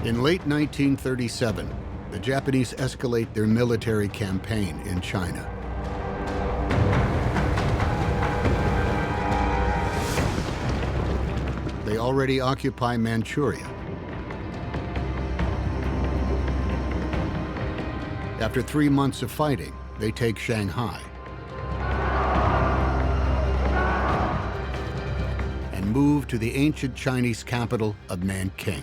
In late 1937, the Japanese escalate their military campaign in China. They already occupy Manchuria. After 3 months of fighting, they take Shanghai and move to the ancient Chinese capital of Nanking.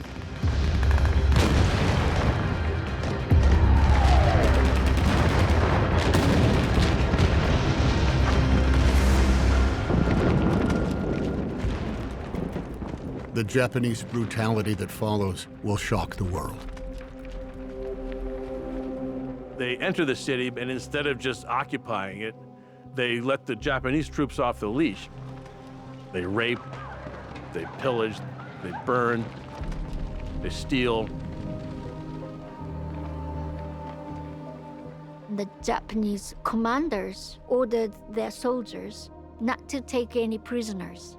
The Japanese brutality that follows will shock the world. They enter the city, and instead of just occupying it, they let the Japanese troops off the leash. They rape, they pillage, they burn, they steal. The Japanese commanders ordered their soldiers not to take any prisoners,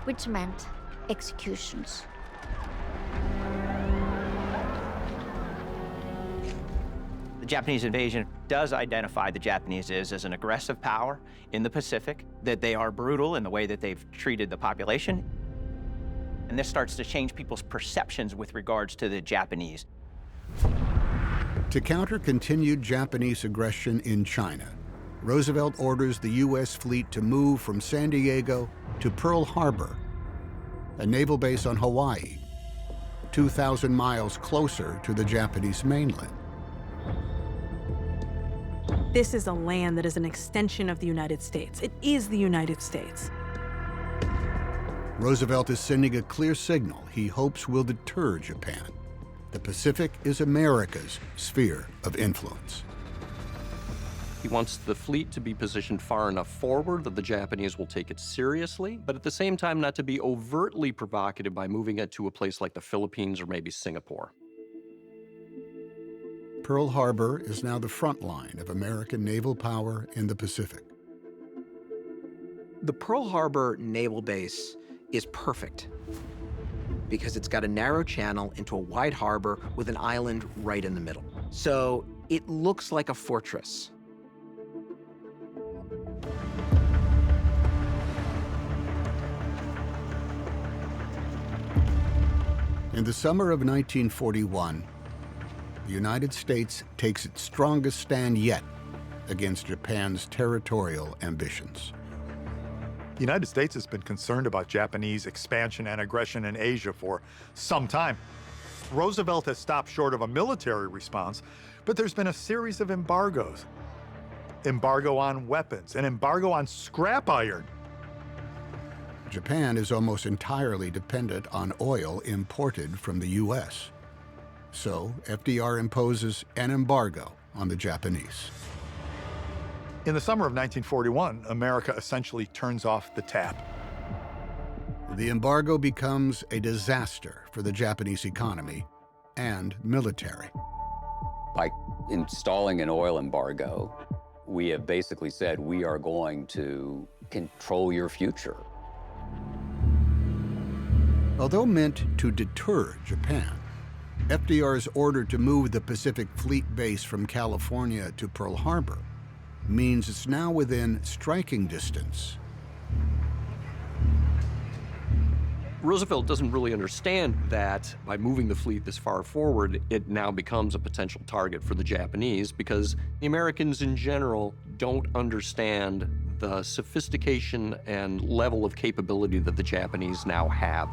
which meant executions. The Japanese invasion does identify the Japanese as an aggressive power in the Pacific, that they are brutal in the way that they've treated the population. And this starts to change people's perceptions with regards to the Japanese. To counter continued Japanese aggression in China, Roosevelt orders the U.S. fleet to move from San Diego to Pearl Harbor, a naval base on Hawaii, 2,000 miles closer to the Japanese mainland. This is a land that is an extension of the United States. It is the United States. Roosevelt is sending a clear signal he hopes will deter Japan. The Pacific is America's sphere of influence. He wants the fleet to be positioned far enough forward that the Japanese will take it seriously, but at the same time not to be overtly provocative by moving it to a place like the Philippines or maybe Singapore. Pearl Harbor is now the front line of American naval power in the Pacific. The Pearl Harbor naval base is perfect because it's got a narrow channel into a wide harbor with an island right in the middle. So it looks like a fortress. In the summer of 1941, the United States takes its strongest stand yet against Japan's territorial ambitions. The United States has been concerned about Japanese expansion and aggression in Asia for some time. Roosevelt has stopped short of a military response, but there's been a series of embargoes. Embargo on weapons, an embargo on scrap iron. Japan is almost entirely dependent on oil imported from the U.S. So FDR imposes an embargo on the Japanese. In the summer of 1941, America essentially turns off the tap. The embargo becomes a disaster for the Japanese economy and military. By installing an oil embargo, we have basically said we are going to control your future. Although meant to deter Japan, FDR's order to move the Pacific Fleet base from California to Pearl Harbor means it's now within striking distance. Roosevelt doesn't really understand that by moving the fleet this far forward, it now becomes a potential target for the Japanese because the Americans in general don't understand the sophistication and level of capability that the Japanese now have.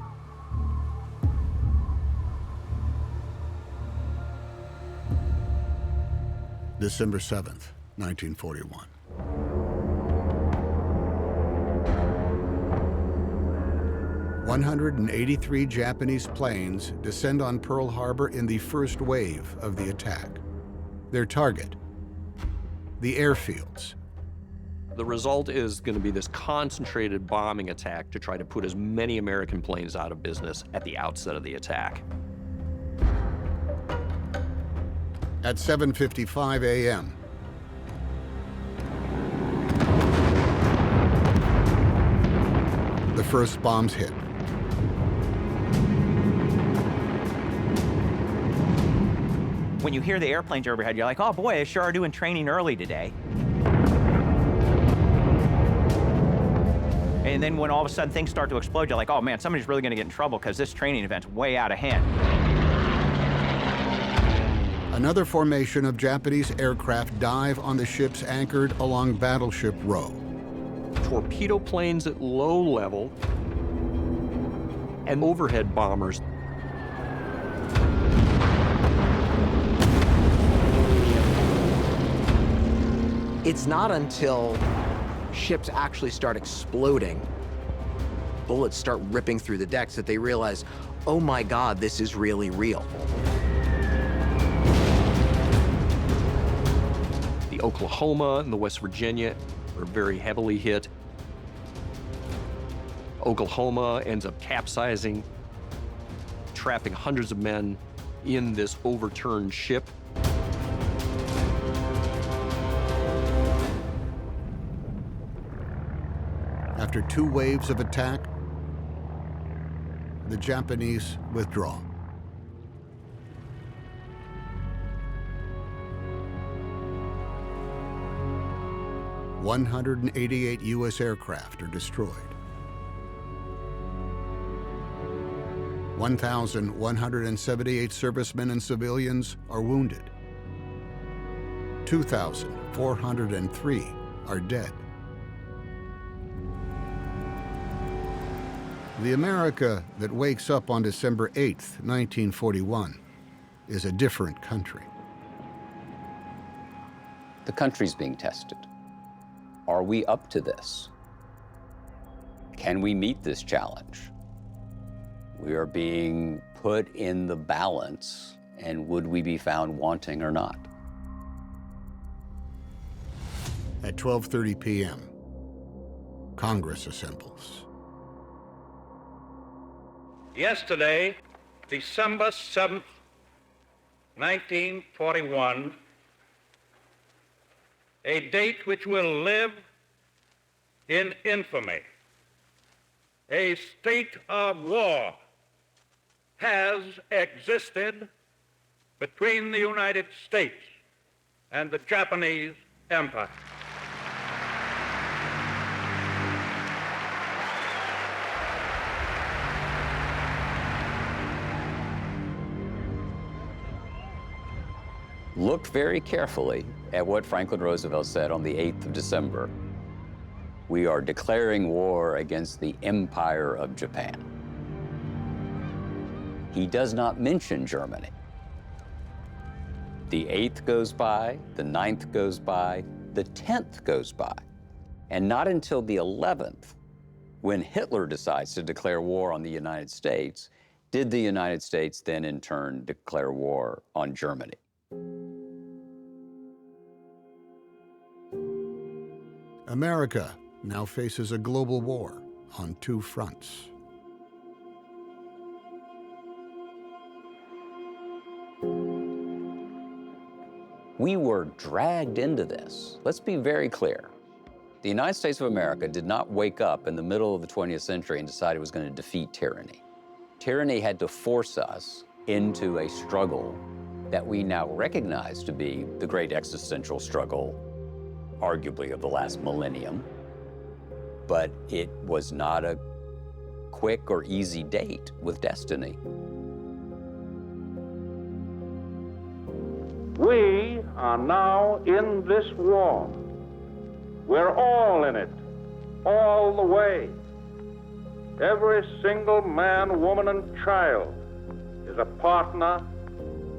December 7th, 1941. "183 Japanese planes descend on Pearl Harbor in the first wave of the attack. Their target, the airfields." The result is going to be this concentrated bombing attack to try to put as many American planes out of business at the outset of the attack. At 7:55 a.m., the first bombs hit. When you hear the airplanes overhead, you're like, oh boy, they sure are doing training early today. And then when all of a sudden things start to explode, you're like, oh man, somebody's really gonna get in trouble because this training event's way out of hand. Another formation of Japanese aircraft dive on the ships anchored along Battleship Row. Torpedo planes at low level and overhead bombers. It's not until ships actually start exploding, bullets start ripping through the decks, that they realize, oh my God, this is really real. The Oklahoma and the West Virginia are very heavily hit. Oklahoma ends up capsizing, trapping hundreds of men in this overturned ship. After 2 waves of attack, the Japanese withdraw. "188 U.S. aircraft are destroyed. 1,178 servicemen and civilians are wounded. 2,403 are dead." The America that wakes up on December 8th, 1941, is a different country. The country's being tested. Are we up to this? Can we meet this challenge? We are being put in the balance, and would we be found wanting or not? At 12:30 p.m., Congress assembles. Yesterday, December 7th, 1941, a date which will live in infamy, a state of war has existed between the United States and the Japanese Empire. Look very carefully at what Franklin Roosevelt said on the 8th of December. We are declaring war against the Empire of Japan. He does not mention Germany. The 8th goes by, the 9th goes by, the 10th goes by. And not until the 11th, when Hitler decides to declare war on the United States, did the United States then in turn declare war on Germany. America now faces a global war on 2 fronts. We were dragged into this. Let's be very clear. The United States of America did not wake up in the middle of the 20th century and decide it was going to defeat tyranny. Tyranny had to force us into a struggle that we now recognize to be the great existential struggle, arguably of the last millennium. But it was not a quick or easy date with destiny. We are now in this war. We're all in it, all the way. Every single man, woman, and child is a partner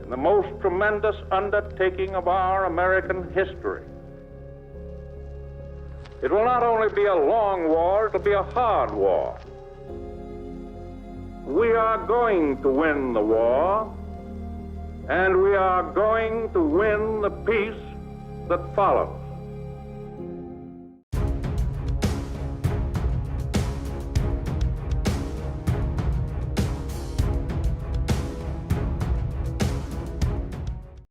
in the most tremendous undertaking of our American history. It will not only be a long war, it'll be a hard war. We are going to win the war, and we are going to win the peace that follows.